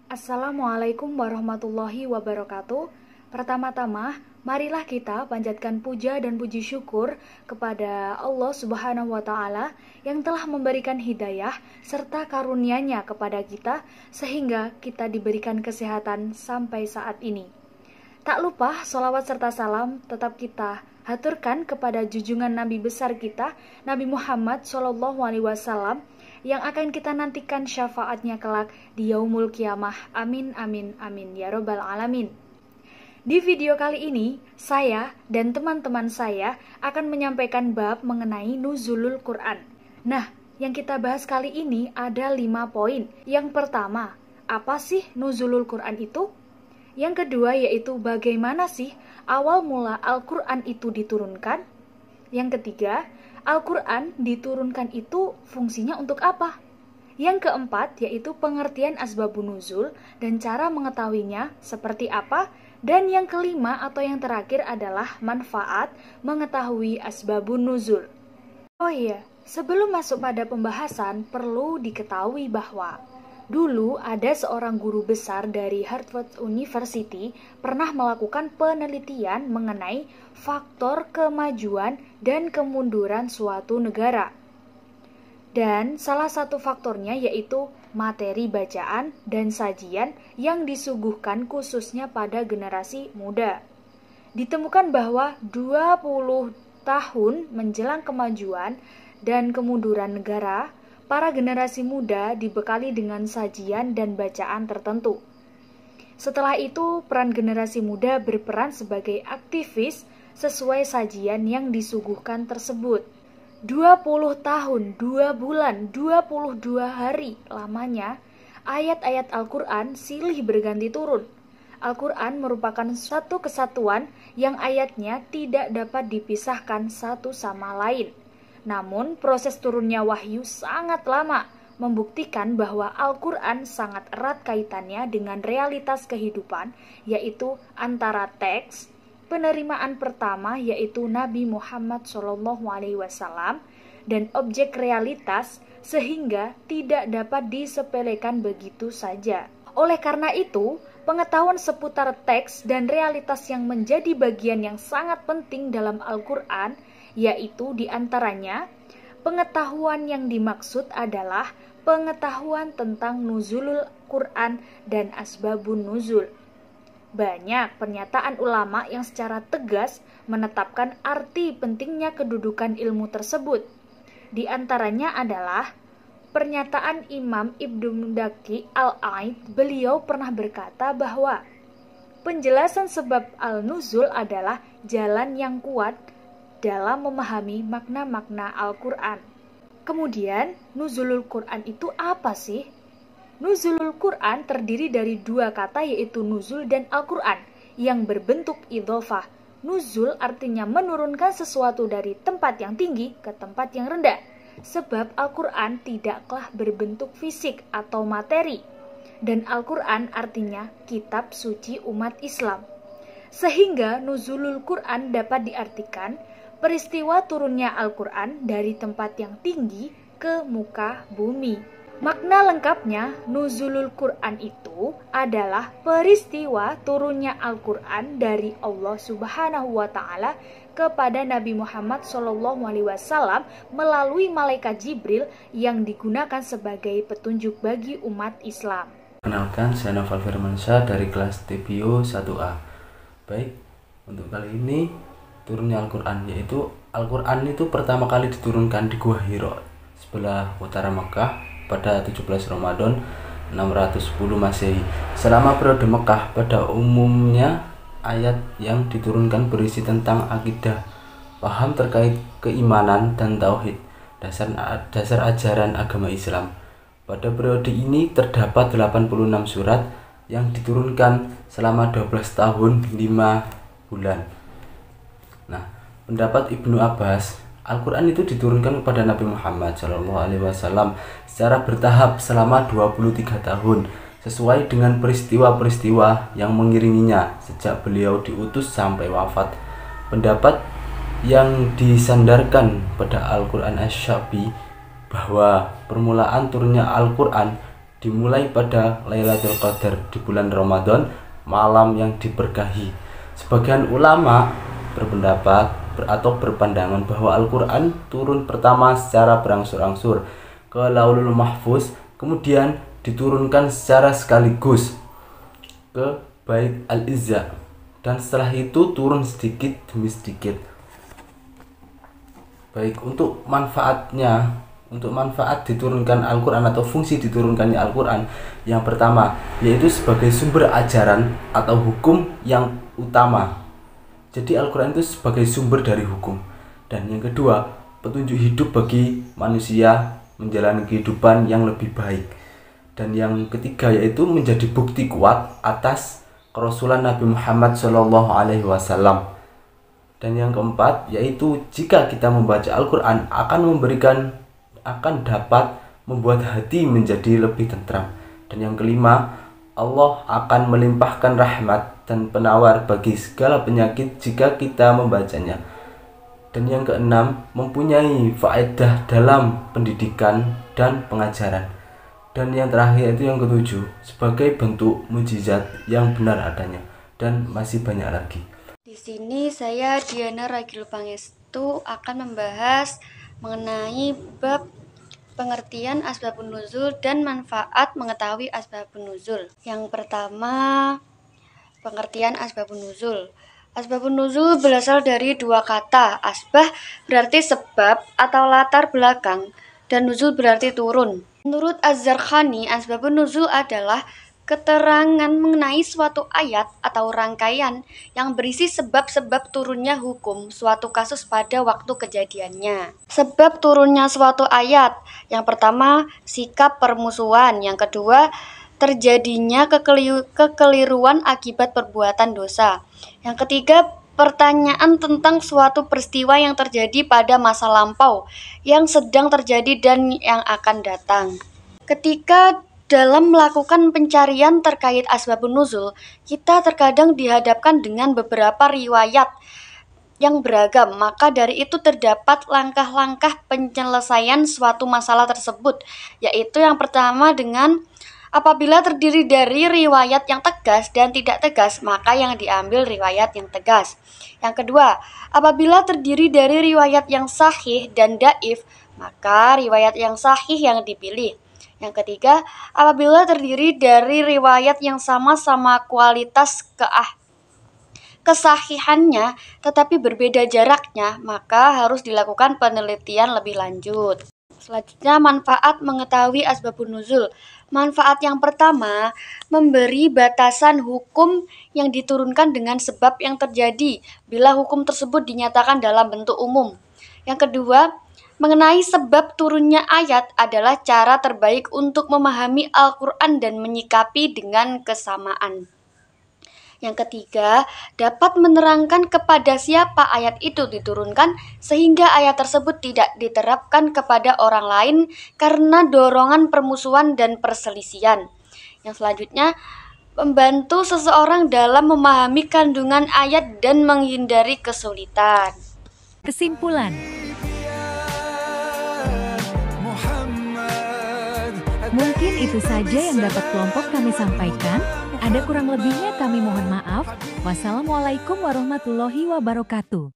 Assalamualaikum warahmatullahi wabarakatuh. Pertama-tama, marilah kita panjatkan puja dan puji syukur kepada Allah Subhanahu wa Ta'ala yang telah memberikan hidayah serta karunia-Nya kepada kita sehingga kita diberikan kesehatan sampai saat ini. Tak lupa sholawat serta salam tetap kita haturkan kepada junjungan Nabi besar kita, Nabi Muhammad SAW, yang akan kita nantikan syafaatnya kelak di yaumul kiamah. Amin, amin, amin, ya robbal alamin. Di video kali ini, saya dan teman-teman saya akan menyampaikan bab mengenai nuzulul Quran. Nah, yang kita bahas kali ini ada 5 poin. Yang pertama, apa sih nuzulul Quran itu? Yang kedua yaitu bagaimana sih awal mula Al-Quran itu diturunkan? Yang ketiga, Al-Quran diturunkan itu fungsinya untuk apa? Yang keempat yaitu pengertian asbabun nuzul dan cara mengetahuinya seperti apa? Dan yang kelima atau yang terakhir adalah manfaat mengetahui asbabun nuzul. Oh iya, sebelum masuk pada pembahasan perlu diketahui bahwa dulu ada seorang guru besar dari Harvard University pernah melakukan penelitian mengenai faktor kemajuan dan kemunduran suatu negara. Dan salah satu faktornya yaitu materi bacaan dan sajian yang disuguhkan khususnya pada generasi muda. Ditemukan bahwa 20 tahun menjelang kemajuan dan kemunduran negara, para generasi muda dibekali dengan sajian dan bacaan tertentu. Setelah itu, peran generasi muda berperan sebagai aktivis sesuai sajian yang disuguhkan tersebut. 20 tahun, 2 bulan, 22 hari lamanya, ayat-ayat Al-Quran silih berganti turun. Al-Quran merupakan satu kesatuan yang ayatnya tidak dapat dipisahkan satu sama lain. Namun, proses turunnya wahyu sangat lama, membuktikan bahwa Al-Quran sangat erat kaitannya dengan realitas kehidupan, yaitu antara teks, penerimaan pertama yaitu Nabi Muhammad SAW, dan objek realitas, sehingga tidak dapat disepelekan begitu saja. Oleh karena itu, pengetahuan seputar teks dan realitas yang menjadi bagian yang sangat penting dalam Al-Quran, yaitu diantaranya pengetahuan yang dimaksud adalah pengetahuan tentang nuzulul Quran dan asbabun nuzul. Banyak pernyataan ulama yang secara tegas menetapkan arti pentingnya kedudukan ilmu tersebut. Di antaranya adalah pernyataan Imam Ibnu Daqi Al-Aid. Beliau pernah berkata bahwa penjelasan sebab al-nuzul adalah jalan yang kuat dalam memahami makna-makna Al-Quran. Kemudian, nuzulul Quran itu apa sih? Nuzulul Quran terdiri dari 2 kata yaitu nuzul dan Al-Quran yang berbentuk idhofah. Nuzul artinya menurunkan sesuatu dari tempat yang tinggi ke tempat yang rendah. Sebab Al-Quran tidaklah berbentuk fisik atau materi. Dan Al-Quran artinya kitab suci umat Islam. Sehingga nuzulul Quran dapat diartikan peristiwa turunnya Al-Quran dari tempat yang tinggi ke muka bumi. Makna lengkapnya, nuzulul Quran itu adalah peristiwa turunnya Al-Quran dari Allah Subhanahu wa Ta'ala kepada Nabi Muhammad SAW melalui malaikat Jibril yang digunakan sebagai petunjuk bagi umat Islam. Kenalkan, saya Noval Firmansyah dari kelas TBO 1A. Baik, untuk kali ini turunnya Al-Quran, yaitu Al-Quran itu pertama kali diturunkan di Gua Hiro sebelah utara Mekah pada 17 Ramadan 610 Masehi. Selama periode Mekah, pada umumnya ayat yang diturunkan berisi tentang akidah, paham terkait keimanan dan tauhid, dasar ajaran agama Islam. Pada periode ini terdapat 86 surat yang diturunkan selama 12 tahun 5 bulan. Nah, pendapat Ibnu Abbas, Al-Quran itu diturunkan kepada Nabi Muhammad SAW secara bertahap selama 23 tahun, sesuai dengan peristiwa-peristiwa yang mengiringinya sejak beliau diutus sampai wafat. Pendapat yang disandarkan pada Al-Quran Asy-Syafi'i bahwa permulaan turunnya Al-Quran dimulai pada Lailatul Qadar di bulan Ramadan, malam yang diberkahi. Sebagian ulama berpendapat atau berpandangan bahwa Al-Quran turun pertama secara berangsur-angsur ke Laulul Mahfuz, kemudian diturunkan secara sekaligus ke Bait Al-Izza, dan setelah itu turun sedikit demi sedikit. Baik, untuk manfaat diturunkan Al-Quran atau fungsi diturunkannya Al-Quran, yang pertama yaitu sebagai sumber ajaran atau hukum yang utama. Jadi Al-Quran itu sebagai sumber dari hukum. Dan yang kedua, petunjuk hidup bagi manusia menjalani kehidupan yang lebih baik. Dan yang ketiga yaitu menjadi bukti kuat atas kerasulan Nabi Muhammad SAW. Dan yang keempat yaitu jika kita membaca Al-Quran akan dapat membuat hati menjadi lebih tentram. Dan yang kelima, Allah akan melimpahkan rahmat dan penawar bagi segala penyakit jika kita membacanya. Dan yang keenam, mempunyai faedah dalam pendidikan dan pengajaran. Dan yang terakhir itu yang ketujuh, sebagai bentuk mukjizat yang benar adanya. Dan masih banyak lagi. Di sini saya Diana Ragil Pangestu akan membahas mengenai bab pengertian asbabun nuzul dan manfaat mengetahui asbabun nuzul. Yang pertama, pengertian asbabun nuzul. Asbabun nuzul berasal dari dua kata. Asbah berarti sebab atau latar belakang, dan nuzul berarti turun. Menurut Az-Zarkhani, asbabun nuzul adalah keterangan mengenai suatu ayat atau rangkaian yang berisi sebab-sebab turunnya hukum suatu kasus pada waktu kejadiannya. Sebab turunnya suatu ayat, yang pertama sikap permusuhan, yang kedua terjadinya kekeliruan akibat perbuatan dosa, yang ketiga pertanyaan tentang suatu peristiwa yang terjadi pada masa lampau, yang sedang terjadi dan yang akan datang. Ketika dalam melakukan pencarian terkait asbabun nuzul, kita terkadang dihadapkan dengan beberapa riwayat yang beragam, maka dari itu terdapat langkah-langkah penyelesaian suatu masalah tersebut, yaitu yang pertama dengan apabila terdiri dari riwayat yang tegas dan tidak tegas, maka yang diambil riwayat yang tegas. Yang kedua, apabila terdiri dari riwayat yang sahih dan dhaif, maka riwayat yang sahih yang dipilih. Yang ketiga, apabila terdiri dari riwayat yang sama-sama kualitas kesahihannya tetapi berbeda jaraknya, maka harus dilakukan penelitian lebih lanjut. Selanjutnya, manfaat mengetahui asbabun nuzul. Manfaat yang pertama, memberi batasan hukum yang diturunkan dengan sebab yang terjadi bila hukum tersebut dinyatakan dalam bentuk umum. Yang kedua, mengenai sebab turunnya ayat adalah cara terbaik untuk memahami Al-Quran dan menyikapi dengan kesamaan. Yang ketiga, dapat menerangkan kepada siapa ayat itu diturunkan sehingga ayat tersebut tidak diterapkan kepada orang lain karena dorongan permusuhan dan perselisihan. Yang selanjutnya, membantu seseorang dalam memahami kandungan ayat dan menghindari kesulitan. Kesimpulan, mungkin itu saja yang dapat kelompok kami sampaikan. Ada kurang lebihnya kami mohon maaf. Wassalamualaikum warahmatullahi wabarakatuh.